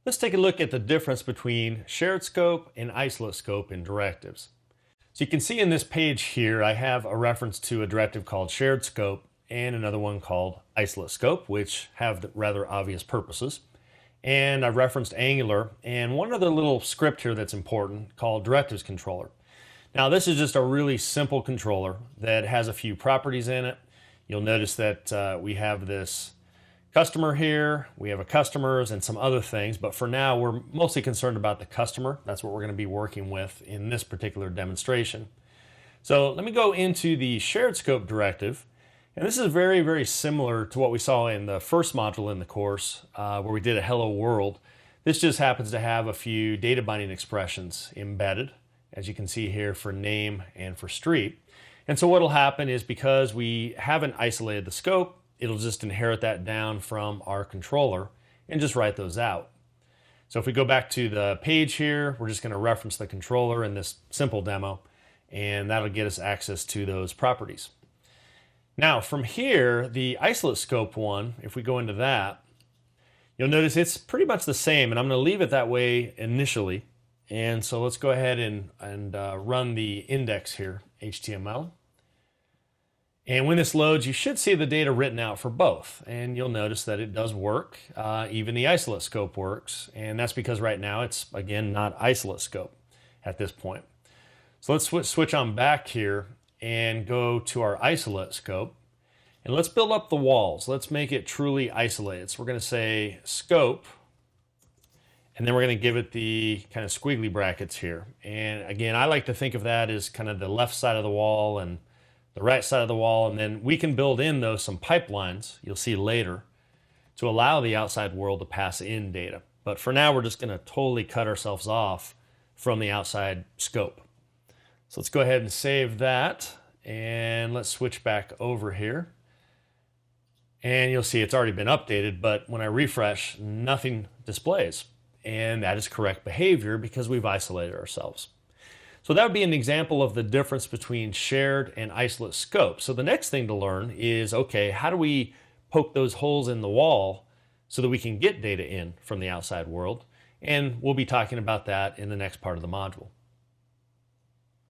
Let's take a look at the difference between shared scope and isolate scope in directives. So you can see in this page here, I have a reference to a directive called shared scope and another one called isolate scope, which have rather obvious purposes. And I've referenced Angular and one other little script here that's important called directives controller. Now this is just a really simple controller that has a few properties in it. You'll notice that we have this customer here, we have a customers and some other things, but for now we're mostly concerned about the customer. That's what we're going to be working with in this particular demonstration. So let me go into the shared scope directive, and this is very, very similar to what we saw in the first module in the course where we did a hello world. This just happens to have a few data binding expressions embedded, as you can see here, for name and for street. And so what will happen is, because we haven't isolated the scope, it'll just inherit that down from our controller and just write those out. So if we go back to the page here, we're just going to reference the controller in this simple demo, and that'll get us access to those properties. Now from here, the isolate scope one, if we go into that, you'll notice it's pretty much the same, and I'm going to leave it that way initially. And so let's go ahead and run the index here, HTML. And when this loads, you should see the data written out for both. And you'll notice that it does work. Even the isolate scope works. And that's because right now it's, again, not isolate scope at this point. So let's switch on back here and go to our isolate scope. And let's build up the walls. Let's make it truly isolated. So we're going to say scope. And then we're going to give it the kind of squiggly brackets here. And again, I like to think of that as kind of the left side of the wall and the right side of the wall, and then we can build in those some pipelines, you'll see later, to allow the outside world to pass in data. But for now, we're just going to totally cut ourselves off from the outside scope. So let's go ahead and save that, and let's switch back over here. And you'll see it's already been updated, but when I refresh, nothing displays. And that is correct behavior because we've isolated ourselves. So that would be an example of the difference between shared and isolate scope. So the next thing to learn is, okay, how do we poke those holes in the wall so that we can get data in from the outside world? And we'll be talking about that in the next part of the module.